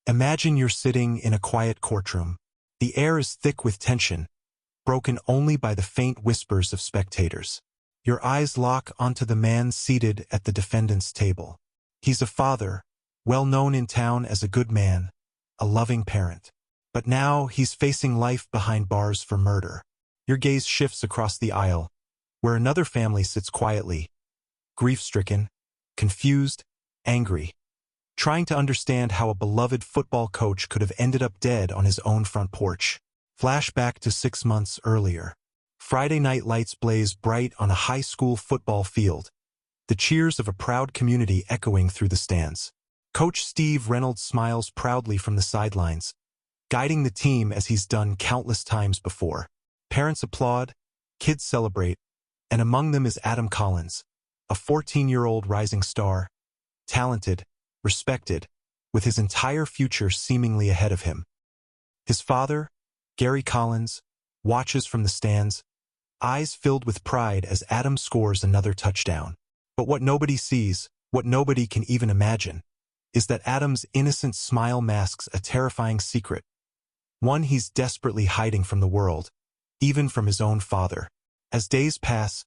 Imagine you're sitting in a quiet courtroom. The air is thick with tension, broken only by the faint whispers of spectators. Your eyes lock onto the man seated at the defendant's table. He's a father, well known in town as a good man, a loving parent. But now he's facing life behind bars for murder. Your gaze shifts across the aisle, where another family sits quietly, grief-stricken, confused, angry, trying to understand how a beloved football coach could have ended up dead on his own front porch. Flashback to 6 months earlier. Friday night lights blaze bright on a high school football field, the cheers of a proud community echoing through the stands. Coach Steve Reynolds smiles proudly from the sidelines, guiding the team as he's done countless times before. Parents applaud, kids celebrate, and among them is Adam Collins, a 14-year-old rising star, talented, respected, with his entire future seemingly ahead of him. His father, Gary Collins, watches from the stands, eyes filled with pride as Adam scores another touchdown. But what nobody sees, what nobody can even imagine, is that Adam's innocent smile masks a terrifying secret, one he's desperately hiding from the world, even from his own father. As days pass,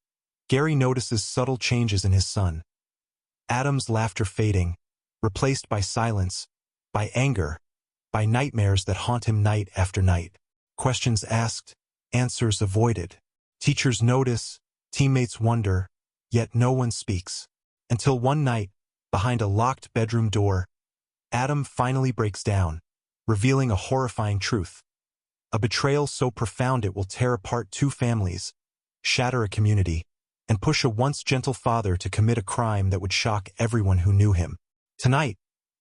Gary notices subtle changes in his son. Adam's laughter fading, replaced by silence, by anger, by nightmares that haunt him night after night. Questions asked, answers avoided. Teachers notice, teammates wonder, yet no one speaks. Until one night, behind a locked bedroom door, Adam finally breaks down, revealing a horrifying truth. A betrayal so profound it will tear apart 2 families, shatter a community, and push a once gentle father to commit a crime that would shock everyone who knew him. Tonight,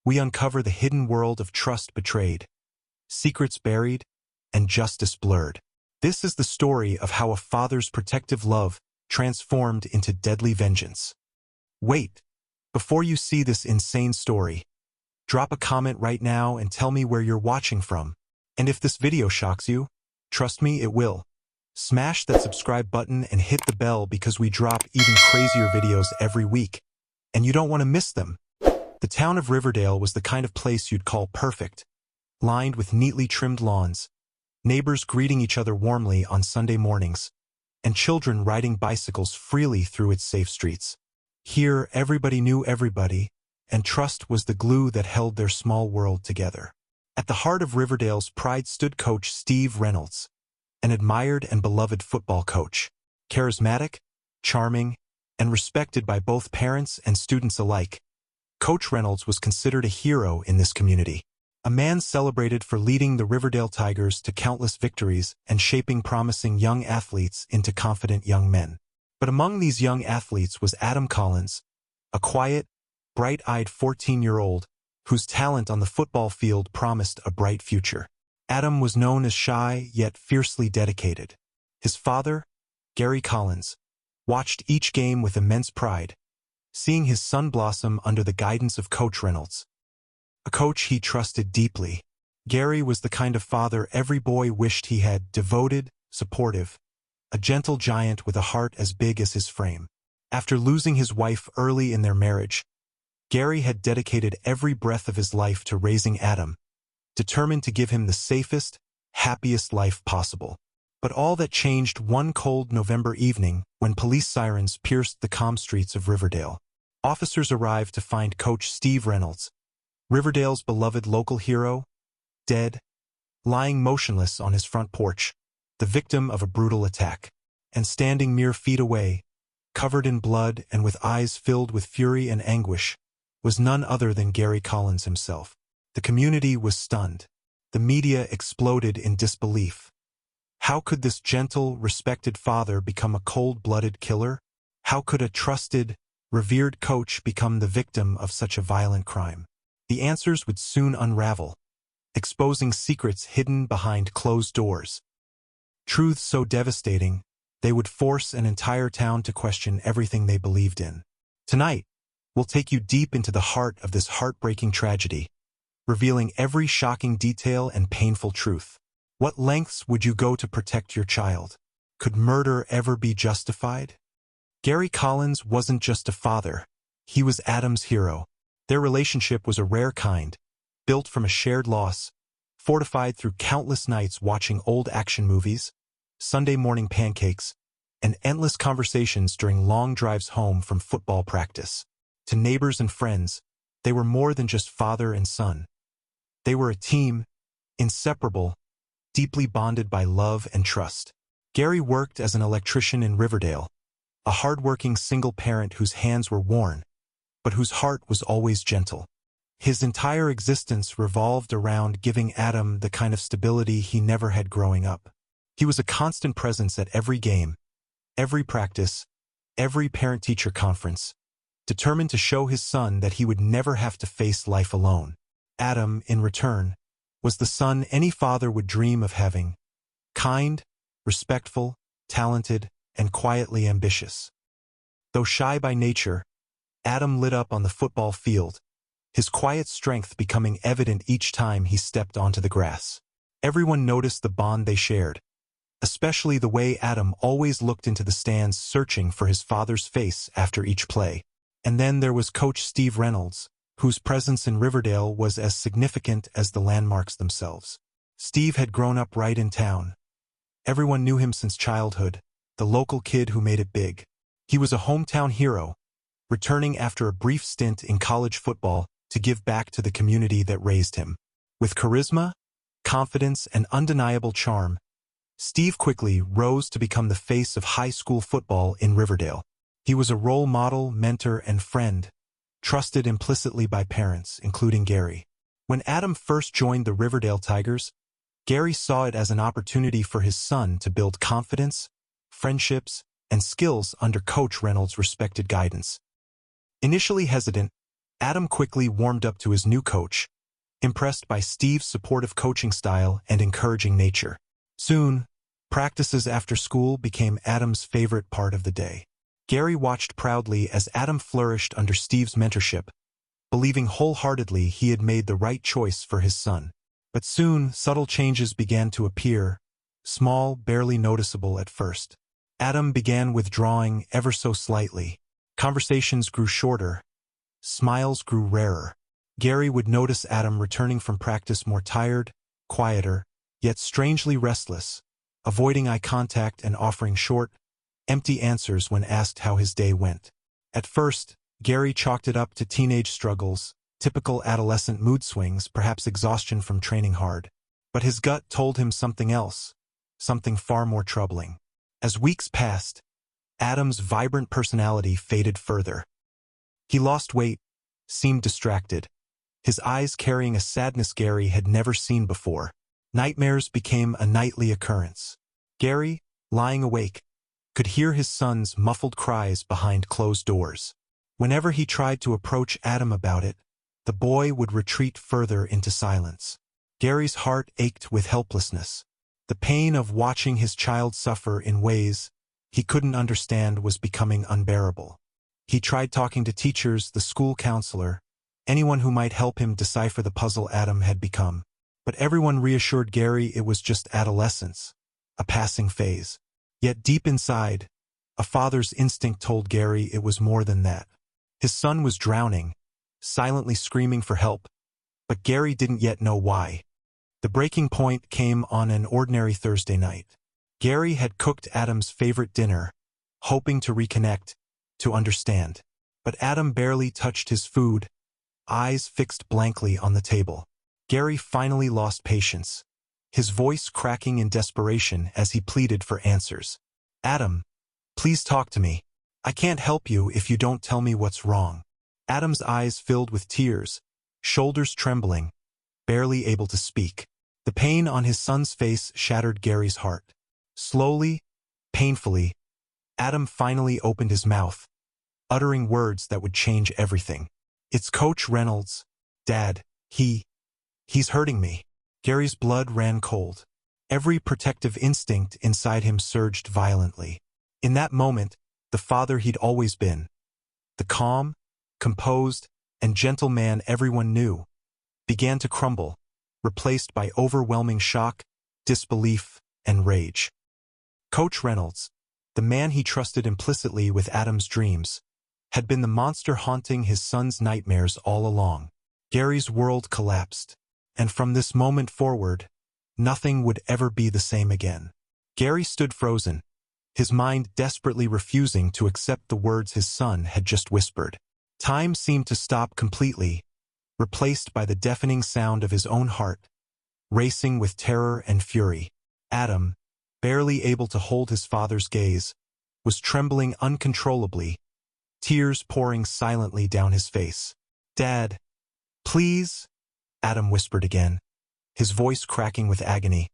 we uncover the hidden world of trust betrayed, secrets buried, and justice blurred. This is the story of how a father's protective love transformed into deadly vengeance. Wait, before you see this insane story, drop a comment right now and tell me where you're watching from. And if this video shocks you, trust me, it will. Smash that subscribe button and hit the bell because we drop even crazier videos every week, and you don't want to miss them. The town of Riverdale was the kind of place you'd call perfect, lined with neatly trimmed lawns, neighbors greeting each other warmly on Sunday mornings, and children riding bicycles freely through its safe streets. Here, everybody knew everybody, and trust was the glue that held their small world together. At the heart of Riverdale's pride stood Coach Steve Reynolds, an admired and beloved football coach. Charismatic, charming, and respected by both parents and students alike, Coach Reynolds was considered a hero in this community. A man celebrated for leading the Riverdale Tigers to countless victories and shaping promising young athletes into confident young men. But among these young athletes was Adam Collins, a quiet, bright-eyed 14-year-old whose talent on the football field promised a bright future. Adam was known as shy yet fiercely dedicated. His father, Gary Collins, watched each game with immense pride, seeing his son blossom under the guidance of Coach Reynolds, a coach he trusted deeply. Gary was the kind of father every boy wished he had: devoted, supportive, a gentle giant with a heart as big as his frame. After losing his wife early in their marriage, Gary had dedicated every breath of his life to raising Adam, determined to give him the safest, happiest life possible. But all that changed one cold November evening when police sirens pierced the calm streets of Riverdale. Officers arrived to find Coach Steve Reynolds, Riverdale's beloved local hero, dead, lying motionless on his front porch, the victim of a brutal attack. And standing mere feet away, covered in blood and with eyes filled with fury and anguish, was none other than Gary Collins himself. The community was stunned. The media exploded in disbelief. How could this gentle, respected father become a cold-blooded killer? How could a trusted, revered coach become the victim of such a violent crime? The answers would soon unravel, exposing secrets hidden behind closed doors. Truths so devastating, they would force an entire town to question everything they believed in. Tonight, we'll take you deep into the heart of this heartbreaking tragedy, revealing every shocking detail and painful truth. What lengths would you go to protect your child? Could murder ever be justified? Gary Collins wasn't just a father. He was Adam's hero. Their relationship was a rare kind, built from a shared loss, fortified through countless nights watching old action movies, Sunday morning pancakes, and endless conversations during long drives home from football practice. To neighbors and friends, they were more than just father and son. They were a team, inseparable, deeply bonded by love and trust. Gary worked as an electrician in Riverdale, a hard-working single parent whose hands were worn, but whose heart was always gentle. His entire existence revolved around giving Adam the kind of stability he never had growing up. He was a constant presence at every game, every practice, every parent-teacher conference, determined to show his son that he would never have to face life alone. Adam, in return, was the son any father would dream of having: kind, respectful, talented, and quietly ambitious. Though shy by nature, Adam lit up on the football field, his quiet strength becoming evident each time he stepped onto the grass. Everyone noticed the bond they shared, especially the way Adam always looked into the stands searching for his father's face after each play. And then there was Coach Steve Reynolds, whose presence in Riverdale was as significant as the landmarks themselves. Steve had grown up right in town. Everyone knew him since childhood, the local kid who made it big. He was a hometown hero, returning after a brief stint in college football to give back to the community that raised him. With charisma, confidence, and undeniable charm, Steve quickly rose to become the face of high school football in Riverdale. He was a role model, mentor, and friend, trusted implicitly by parents, including Gary. When Adam first joined the Riverdale Tigers, Gary saw it as an opportunity for his son to build confidence, friendships, and skills under Coach Reynolds' respected guidance. Initially hesitant, Adam quickly warmed up to his new coach, impressed by Steve's supportive coaching style and encouraging nature. Soon, practices after school became Adam's favorite part of the day. Gary watched proudly as Adam flourished under Steve's mentorship, believing wholeheartedly he had made the right choice for his son. But soon, subtle changes began to appear, small, barely noticeable at first. Adam began withdrawing ever so slightly. Conversations grew shorter. Smiles grew rarer. Gary would notice Adam returning from practice more tired, quieter, yet strangely restless, avoiding eye contact and offering short, empty answers when asked how his day went. At first, Gary chalked it up to teenage struggles, typical adolescent mood swings, perhaps exhaustion from training hard. But his gut told him something else, something far more troubling. As weeks passed, Adam's vibrant personality faded further. He lost weight, seemed distracted, his eyes carrying a sadness Gary had never seen before. Nightmares became a nightly occurrence. Gary, lying awake, could hear his son's muffled cries behind closed doors. Whenever he tried to approach Adam about it, the boy would retreat further into silence. Gary's heart ached with helplessness. The pain of watching his child suffer in ways he couldn't understand was becoming unbearable. He tried talking to teachers, the school counselor, anyone who might help him decipher the puzzle Adam had become. But everyone reassured Gary it was just adolescence, a passing phase. Yet deep inside, a father's instinct told Gary it was more than that. His son was drowning, silently screaming for help, but Gary didn't yet know why. The breaking point came on an ordinary Thursday night. Gary had cooked Adam's favorite dinner, hoping to reconnect, to understand. But Adam barely touched his food, eyes fixed blankly on the table. Gary finally lost patience, his voice cracking in desperation as he pleaded for answers. "Adam, please talk to me. I can't help you if you don't tell me what's wrong." Adam's eyes filled with tears, shoulders trembling, barely able to speak. The pain on his son's face shattered Gary's heart. Slowly, painfully, Adam finally opened his mouth, uttering words that would change everything. "It's Coach Reynolds. Dad, he's hurting me." Gary's blood ran cold. Every protective instinct inside him surged violently. In that moment, the father he'd always been, the calm, composed, and gentle man everyone knew, began to crumble, replaced by overwhelming shock, disbelief, and rage. Coach Reynolds, the man he trusted implicitly with Adam's dreams, had been the monster haunting his son's nightmares all along. Gary's world collapsed, and from this moment forward, nothing would ever be the same again. Gary stood frozen, his mind desperately refusing to accept the words his son had just whispered. Time seemed to stop completely, replaced by the deafening sound of his own heart, racing with terror and fury. Adam, barely able to hold his father's gaze, was trembling uncontrollably, tears pouring silently down his face. "Dad, please," Adam whispered again, his voice cracking with agony,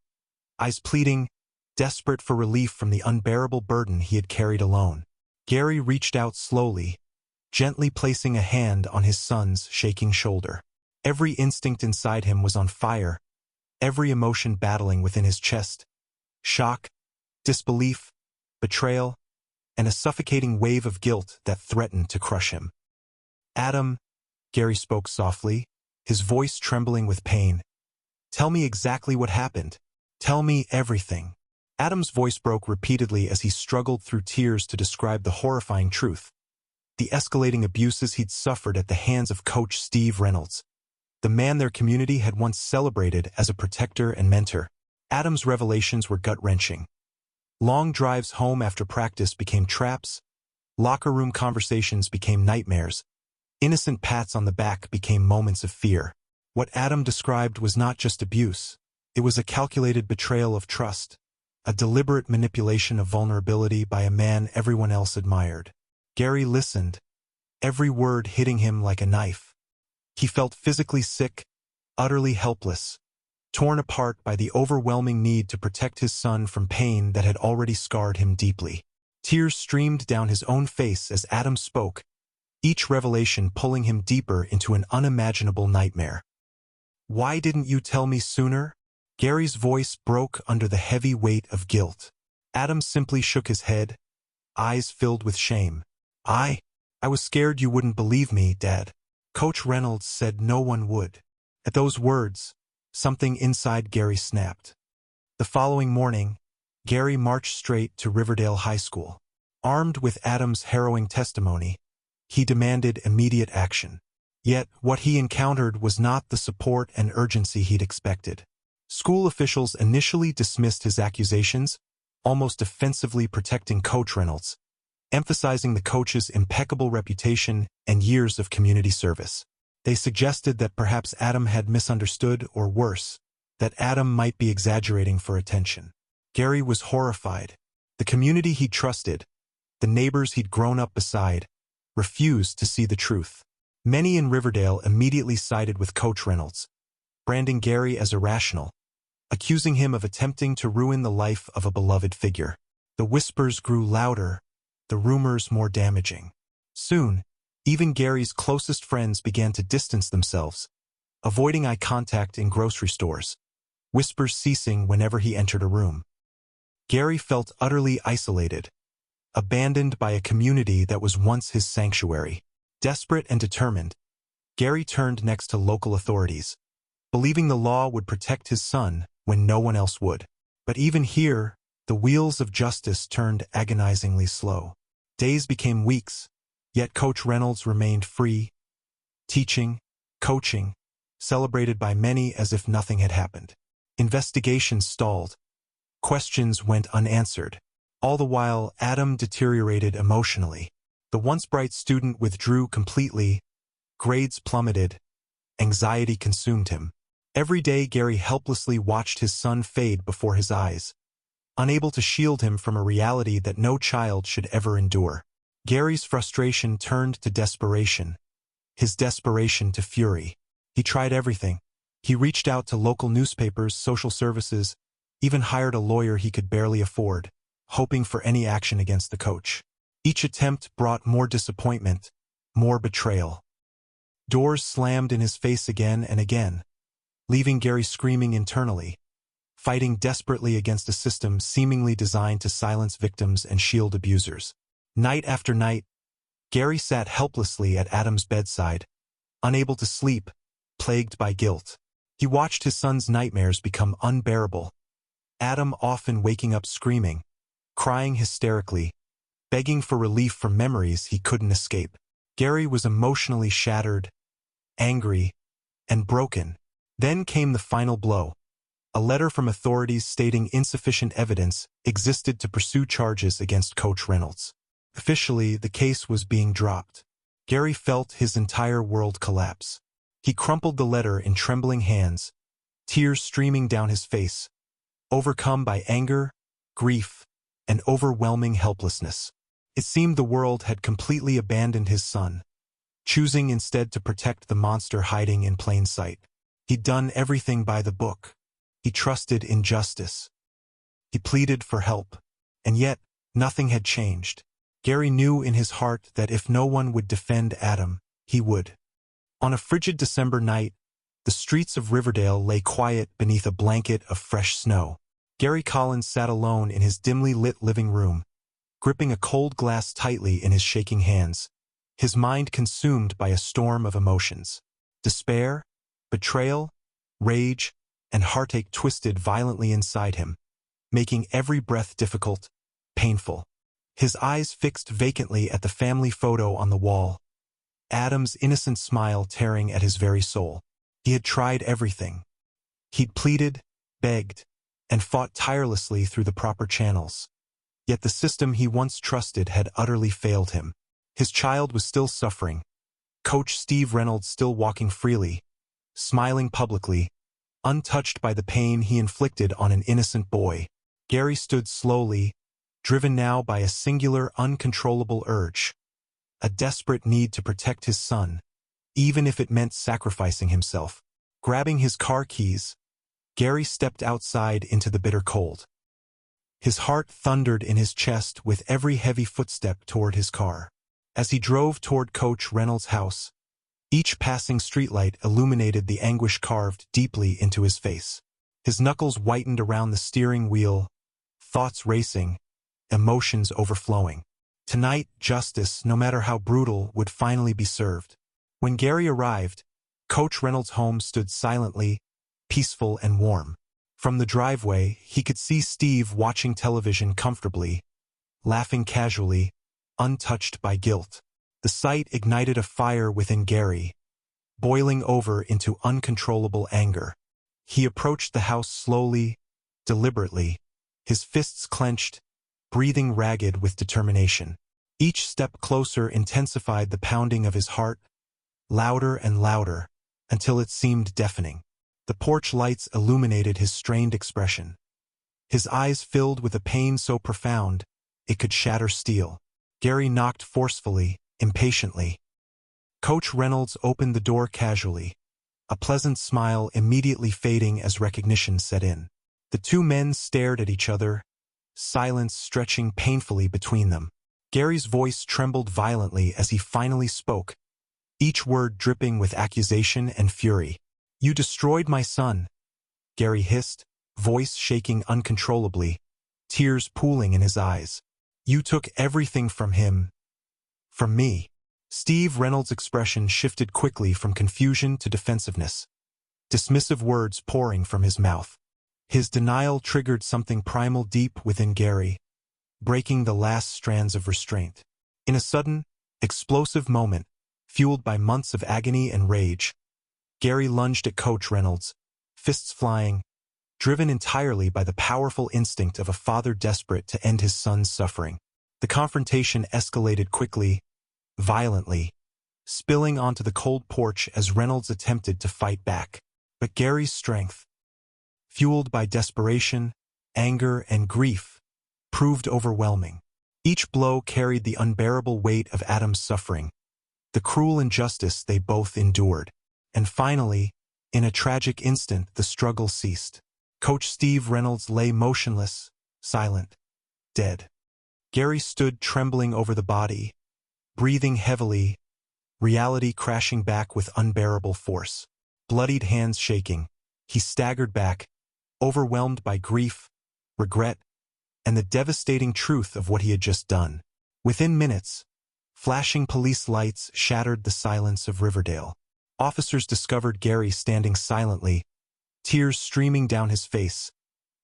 eyes pleading, desperate for relief from the unbearable burden he had carried alone. Gary reached out slowly, gently placing a hand on his son's shaking shoulder. Every instinct inside him was on fire, every emotion battling within his chest. Shock, disbelief, betrayal, and a suffocating wave of guilt that threatened to crush him. "Adam," Gary spoke softly, his voice trembling with pain. "Tell me exactly what happened. Tell me everything." Adam's voice broke repeatedly as he struggled through tears to describe the horrifying truth. The escalating abuses he'd suffered at the hands of Coach Steve Reynolds, the man their community had once celebrated as a protector and mentor. Adam's revelations were gut-wrenching. Long drives home after practice became traps, locker room conversations became nightmares, innocent pats on the back became moments of fear. What Adam described was not just abuse, it was a calculated betrayal of trust, a deliberate manipulation of vulnerability by a man everyone else admired. Gary listened, every word hitting him like a knife. He felt physically sick, utterly helpless, torn apart by the overwhelming need to protect his son from pain that had already scarred him deeply. Tears streamed down his own face as Adam spoke, each revelation pulling him deeper into an unimaginable nightmare. "Why didn't you tell me sooner?" Gary's voice broke under the heavy weight of guilt. Adam simply shook his head, eyes filled with shame. I was scared you wouldn't believe me, Dad. Coach Reynolds said no one would." At those words, something inside Gary snapped. The following morning, Gary marched straight to Riverdale High School. Armed with Adam's harrowing testimony, he demanded immediate action. Yet, what he encountered was not the support and urgency he'd expected. School officials initially dismissed his accusations, almost defensively protecting Coach Reynolds, emphasizing the coach's impeccable reputation and years of community service. They suggested that perhaps Adam had misunderstood, or worse, that Adam might be exaggerating for attention. Gary was horrified. The community he'd trusted, the neighbors he'd grown up beside, refused to see the truth. Many in Riverdale immediately sided with Coach Reynolds, branding Gary as irrational, accusing him of attempting to ruin the life of a beloved figure. The whispers grew louder, the rumors more damaging. Soon, even Gary's closest friends began to distance themselves, avoiding eye contact in grocery stores, whispers ceasing whenever he entered a room. Gary felt utterly isolated, abandoned by a community that was once his sanctuary. Desperate and determined, Gary turned next to local authorities, believing the law would protect his son when no one else would. But even here, the wheels of justice turned agonizingly slow. Days became weeks, yet Coach Reynolds remained free, teaching, coaching, celebrated by many as if nothing had happened. Investigations stalled. Questions went unanswered. All the while, Adam deteriorated emotionally. The once bright student withdrew completely, grades plummeted, anxiety consumed him. Every day Gary helplessly watched his son fade before his eyes, unable to shield him from a reality that no child should ever endure. Gary's frustration turned to desperation, his desperation to fury. He tried everything. He reached out to local newspapers, social services, even hired a lawyer he could barely afford, hoping for any action against the coach. Each attempt brought more disappointment, more betrayal. Doors slammed in his face again and again, leaving Gary screaming internally, fighting desperately against a system seemingly designed to silence victims and shield abusers. Night after night, Gary sat helplessly at Adam's bedside, unable to sleep, plagued by guilt. He watched his son's nightmares become unbearable, Adam often waking up screaming, crying hysterically, begging for relief from memories he couldn't escape. Gary was emotionally shattered, angry, and broken. Then came the final blow. A letter from authorities stating insufficient evidence existed to pursue charges against Coach Reynolds. Officially, the case was being dropped. Gary felt his entire world collapse. He crumpled the letter in trembling hands, tears streaming down his face, overcome by anger, grief, and overwhelming helplessness. It seemed the world had completely abandoned his son, choosing instead to protect the monster hiding in plain sight. He'd done everything by the book. He trusted in justice. He pleaded for help. And yet, nothing had changed. Gary knew in his heart that if no one would defend Adam, he would. On a frigid December night, the streets of Riverdale lay quiet beneath a blanket of fresh snow. Gary Collins sat alone in his dimly lit living room, gripping a cold glass tightly in his shaking hands, his mind consumed by a storm of emotions. Despair, betrayal, rage, and heartache twisted violently inside him, making every breath difficult, painful. His eyes fixed vacantly at the family photo on the wall, Adam's innocent smile tearing at his very soul. He had tried everything. He'd pleaded, begged, and fought tirelessly through the proper channels. Yet the system he once trusted had utterly failed him. His child was still suffering. Coach Steve Reynolds still walking freely, smiling publicly, untouched by the pain he inflicted on an innocent boy. Gary stood slowly, driven now by a singular, uncontrollable urge, a desperate need to protect his son, even if it meant sacrificing himself. Grabbing his car keys, Gary stepped outside into the bitter cold. His heart thundered in his chest with every heavy footstep toward his car. As he drove toward Coach Reynolds' house, each passing streetlight illuminated the anguish carved deeply into his face. His knuckles whitened around the steering wheel, thoughts racing, emotions overflowing. Tonight, justice, no matter how brutal, would finally be served. When Gary arrived, Coach Reynolds' home stood silently, peaceful and warm. From the driveway, he could see Steve watching television comfortably, laughing casually, untouched by guilt. The sight ignited a fire within Gary, boiling over into uncontrollable anger. He approached the house slowly, deliberately, his fists clenched, breathing ragged with determination. Each step closer intensified the pounding of his heart, louder and louder, until it seemed deafening. The porch lights illuminated his strained expression. His eyes filled with a pain so profound, it could shatter steel. Gary knocked forcefully, impatiently. Coach Reynolds opened the door casually, a pleasant smile immediately fading as recognition set in. The two men stared at each other, silence stretching painfully between them. Gary's voice trembled violently as he finally spoke, each word dripping with accusation and fury. "You destroyed my son," Gary hissed, voice shaking uncontrollably, tears pooling in his eyes. "You took everything from him. From me." Steve Reynolds' expression shifted quickly from confusion to defensiveness, dismissive words pouring from his mouth. His denial triggered something primal deep within Gary, breaking the last strands of restraint. In a sudden, explosive moment, fueled by months of agony and rage, Gary lunged at Coach Reynolds, fists flying, driven entirely by the powerful instinct of a father desperate to end his son's suffering. The confrontation escalated quickly, violently, spilling onto the cold porch as Reynolds attempted to fight back. But Gary's strength, fueled by desperation, anger, and grief, proved overwhelming. Each blow carried the unbearable weight of Adam's suffering, the cruel injustice they both endured. And finally, in a tragic instant, the struggle ceased. Coach Steve Reynolds lay motionless, silent, dead. Gary stood trembling over the body, breathing heavily, reality crashing back with unbearable force. Bloodied hands shaking, he staggered back, overwhelmed by grief, regret, and the devastating truth of what he had just done. Within minutes, flashing police lights shattered the silence of Riverdale. Officers discovered Gary standing silently, tears streaming down his face,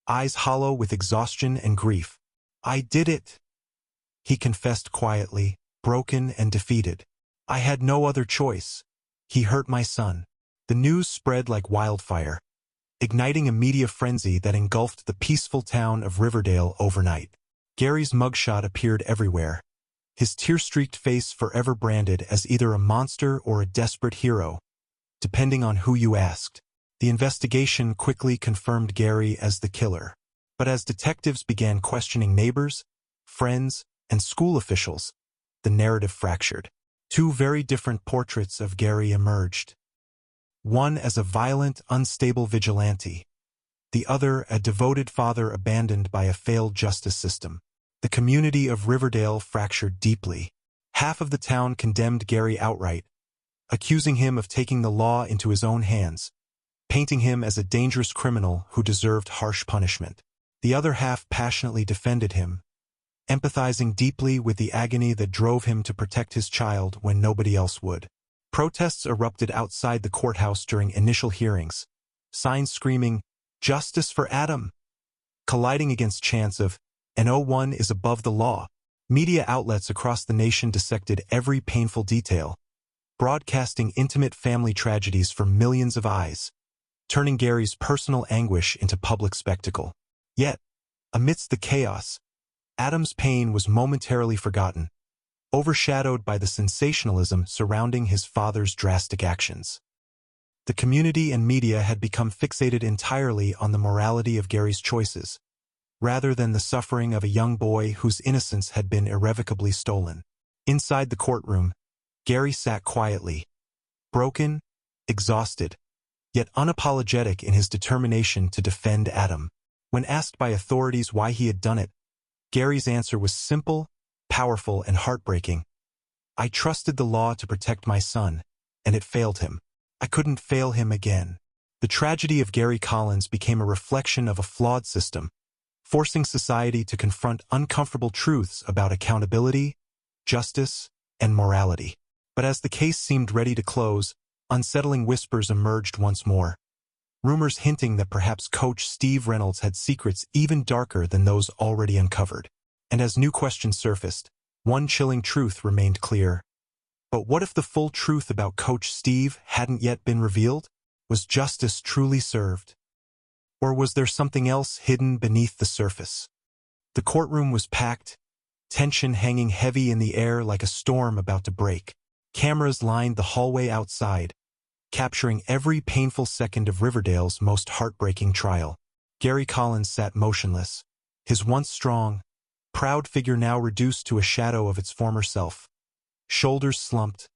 eyes hollow with exhaustion and grief. "I did it," he confessed quietly, broken and defeated. "I had no other choice. He hurt my son." The news spread like wildfire, igniting a media frenzy that engulfed the peaceful town of Riverdale overnight. Gary's mugshot appeared everywhere, his tear-streaked face forever branded as either a monster or a desperate hero, depending on who you asked. The investigation quickly confirmed Gary as the killer. But as detectives began questioning neighbors, friends, and school officials, the narrative fractured. Two very different portraits of Gary emerged. One as a violent, unstable vigilante, the other a devoted father abandoned by a failed justice system. The community of Riverdale fractured deeply. Half of the town condemned Gary outright, accusing him of taking the law into his own hands, painting him as a dangerous criminal who deserved harsh punishment. The other half passionately defended him, empathizing deeply with the agony that drove him to protect his child when nobody else would. Protests erupted outside the courthouse during initial hearings, signs screaming, "Justice for Adam," colliding against chants of, "No one is above the law." Media outlets across the nation dissected every painful detail, broadcasting intimate family tragedies for millions of eyes, turning Gary's personal anguish into public spectacle. Yet, amidst the chaos, Adam's pain was momentarily forgotten, overshadowed by the sensationalism surrounding his father's drastic actions. The community and media had become fixated entirely on the morality of Gary's choices, rather than the suffering of a young boy whose innocence had been irrevocably stolen. Inside the courtroom, Gary sat quietly, broken, exhausted, yet unapologetic in his determination to defend Adam. When asked by authorities why he had done it, Gary's answer was simple, powerful, and heartbreaking. "I trusted the law to protect my son, and it failed him. I couldn't fail him again." The tragedy of Gary Collins became a reflection of a flawed system, forcing society to confront uncomfortable truths about accountability, justice, and morality. But as the case seemed ready to close, unsettling whispers emerged once more. Rumors hinting that perhaps Coach Steve Reynolds had secrets even darker than those already uncovered. And as new questions surfaced, one chilling truth remained clear. But what if the full truth about Coach Steve hadn't yet been revealed? Was justice truly served? Or was there something else hidden beneath the surface? The courtroom was packed, tension hanging heavy in the air like a storm about to break. Cameras lined the hallway outside, capturing every painful second of Riverdale's most heartbreaking trial. Gary Collins sat motionless, his once strong, proud figure now reduced to a shadow of its former self. Shoulders slumped,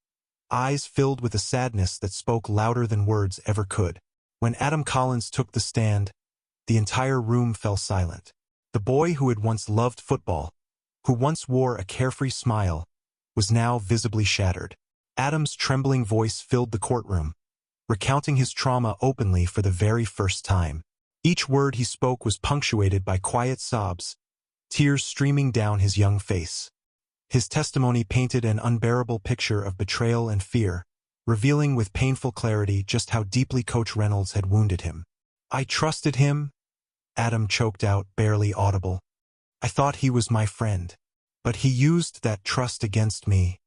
eyes filled with a sadness that spoke louder than words ever could. When Adam Collins took the stand, the entire room fell silent. The boy who had once loved football, who once wore a carefree smile, was now visibly shattered. Adam's trembling voice filled the courtroom, recounting his trauma openly for the very first time. Each word he spoke was punctuated by quiet sobs, tears streaming down his young face. His testimony painted an unbearable picture of betrayal and fear, revealing with painful clarity just how deeply Coach Reynolds had wounded him. "I trusted him," Adam choked out, barely audible. "I thought he was my friend. But he used that trust against me.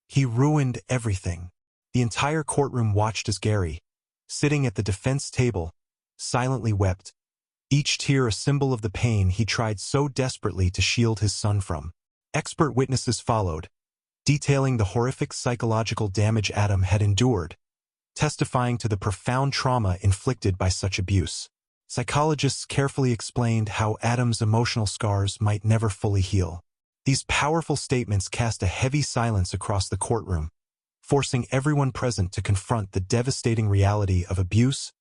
He ruined everything." The entire courtroom watched as Gary, sitting at the defense table, silently wept, each tear a symbol of the pain he tried so desperately to shield his son from. Expert witnesses followed, detailing the horrific psychological damage Adam had endured, testifying to the profound trauma inflicted by such abuse. Psychologists carefully explained how Adam's emotional scars might never fully heal. These powerful statements cast a heavy silence across the courtroom, forcing everyone present to confront the devastating reality of abuse,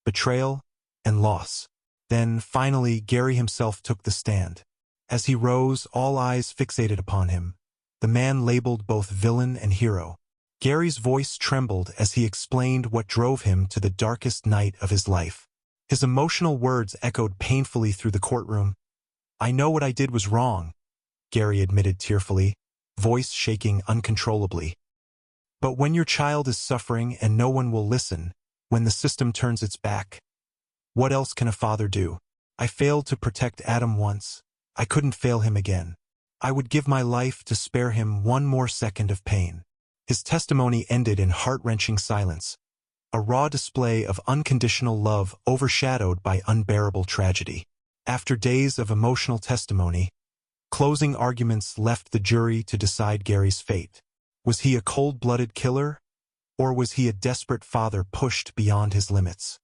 betrayal, and loss. Then, finally, Gary himself took the stand. As he rose, all eyes fixated upon him, the man labeled both villain and hero. Gary's voice trembled as he explained what drove him to the darkest night of his life. His emotional words echoed painfully through the courtroom. "I know what I did was wrong," Gary admitted tearfully, voice shaking uncontrollably. "But when your child is suffering and no one will listen, when the system turns its back, what else can a father do? I failed to protect Adam once. I couldn't fail him again. I would give my life to spare him one more second of pain." His testimony ended in heart-wrenching silence, a raw display of unconditional love overshadowed by unbearable tragedy. After days of emotional testimony, closing arguments left the jury to decide Gary's fate. Was he a cold-blooded killer, or was he a desperate father pushed beyond his limits?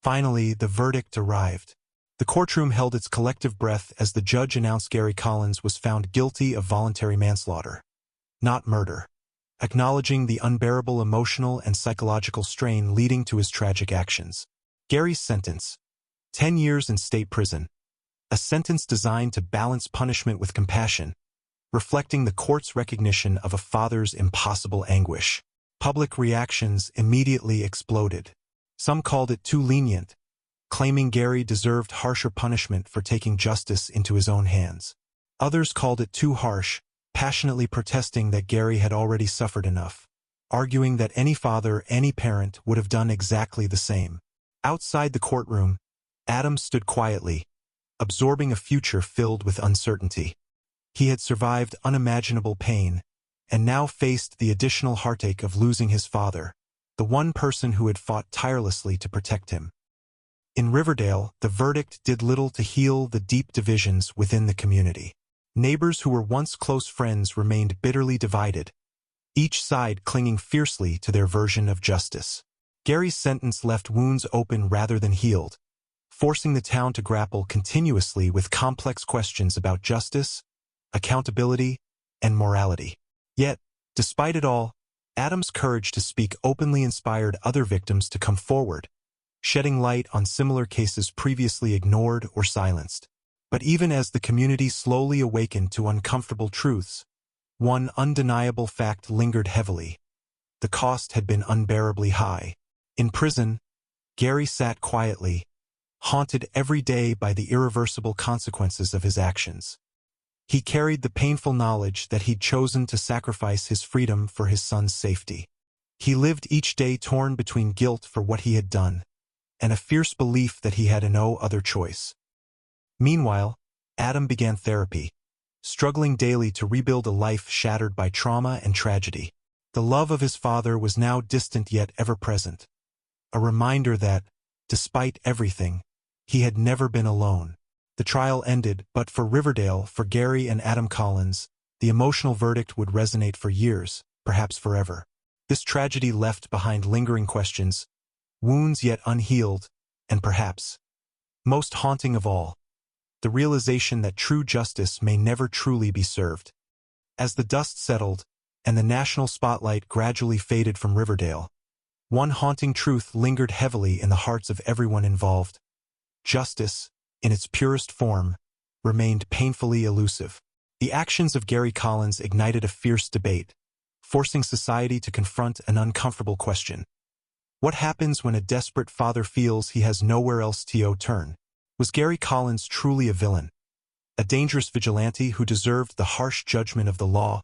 Finally, the verdict arrived. The courtroom held its collective breath as the judge announced Gary Collins was found guilty of voluntary manslaughter, not murder, acknowledging the unbearable emotional and psychological strain leading to his tragic actions. Gary's sentence: 10 years in state prison, a sentence designed to balance punishment with compassion, reflecting the court's recognition of a father's impossible anguish. Public reactions immediately exploded. Some called it too lenient, claiming Gary deserved harsher punishment for taking justice into his own hands. Others called it too harsh, passionately protesting that Gary had already suffered enough, arguing that any father, any parent would have done exactly the same. Outside the courtroom, Adam stood quietly, absorbing a future filled with uncertainty. He had survived unimaginable pain, and now faced the additional heartache of losing his father, the one person who had fought tirelessly to protect him. In Riverdale, the verdict did little to heal the deep divisions within the community. Neighbors who were once close friends remained bitterly divided, each side clinging fiercely to their version of justice. Gary's sentence left wounds open rather than healed, forcing the town to grapple continuously with complex questions about justice, accountability, and morality. Yet, despite it all, Adam's courage to speak openly inspired other victims to come forward, shedding light on similar cases previously ignored or silenced. But even as the community slowly awakened to uncomfortable truths, one undeniable fact lingered heavily: the cost had been unbearably high. In prison, Gary sat quietly, haunted every day by the irreversible consequences of his actions. He carried the painful knowledge that he'd chosen to sacrifice his freedom for his son's safety. He lived each day torn between guilt for what he had done and a fierce belief that he had no other choice. Meanwhile, Adam began therapy, struggling daily to rebuild a life shattered by trauma and tragedy. The love of his father was now distant yet ever present, a reminder that, despite everything, he had never been alone. The trial ended, but for Riverdale, for Gary and Adam Collins, the emotional verdict would resonate for years, perhaps forever. This tragedy left behind lingering questions, wounds yet unhealed, and perhaps, most haunting of all, the realization that true justice may never truly be served. As the dust settled, and the national spotlight gradually faded from Riverdale, one haunting truth lingered heavily in the hearts of everyone involved. Justice, in its purest form, remained painfully elusive. The actions of Gary Collins ignited a fierce debate, forcing society to confront an uncomfortable question. What happens when a desperate father feels he has nowhere else to turn? Was Gary Collins truly a villain, a dangerous vigilante who deserved the harsh judgment of the law,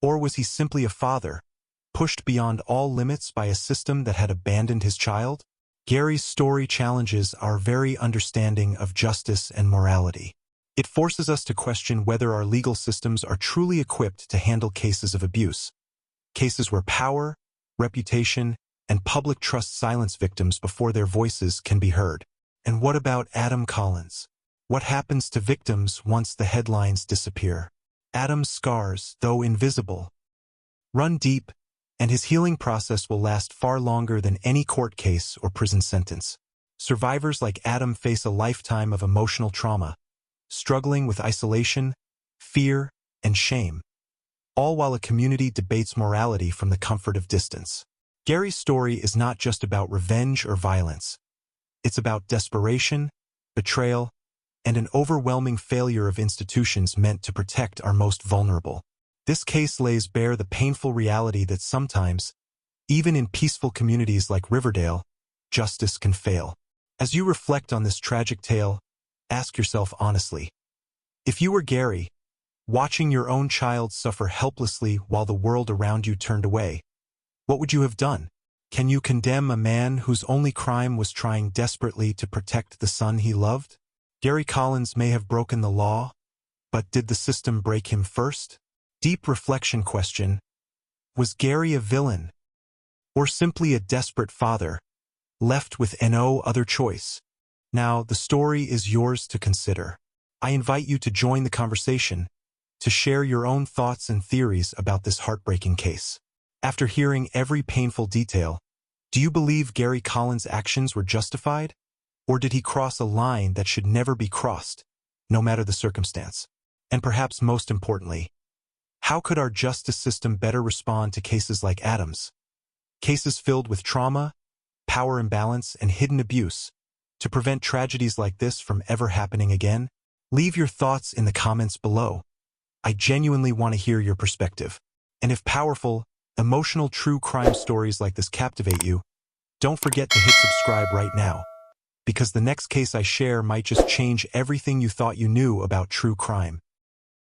or was he simply a father, pushed beyond all limits by a system that had abandoned his child? Gary's story challenges our very understanding of justice and morality. It forces us to question whether our legal systems are truly equipped to handle cases of abuse, cases where power, reputation, and public trust silence victims before their voices can be heard. And what about Adam Collins? What happens to victims once the headlines disappear? Adam's scars, though invisible, run deep, and his healing process will last far longer than any court case or prison sentence. Survivors like Adam face a lifetime of emotional trauma, struggling with isolation, fear, and shame, all while a community debates morality from the comfort of distance. Gary's story is not just about revenge or violence. It's about desperation, betrayal, and an overwhelming failure of institutions meant to protect our most vulnerable. This case lays bare the painful reality that sometimes, even in peaceful communities like Riverdale, justice can fail. As you reflect on this tragic tale, ask yourself honestly, if you were Gary, watching your own child suffer helplessly while the world around you turned away, what would you have done? Can you condemn a man whose only crime was trying desperately to protect the son he loved? Gary Collins may have broken the law, but did the system break him first? Deep reflection question: was Gary a villain, Or simply a desperate father, left with no other choice? Now, the story is yours to consider. I invite you to join the conversation, to share your own thoughts and theories about this heartbreaking case. After hearing every painful detail, do you believe Gary Collins' actions were justified? Or did he cross a line that should never be crossed, no matter the circumstance? And perhaps most importantly, how could our justice system better respond to cases like Adam's? Cases filled with trauma, power imbalance, and hidden abuse, to prevent tragedies like this from ever happening again? Leave your thoughts in the comments below. I genuinely want to hear your perspective. And if powerful, emotional true crime stories like this captivate you, don't forget to hit subscribe right now, because the next case I share might just change everything you thought you knew about true crime.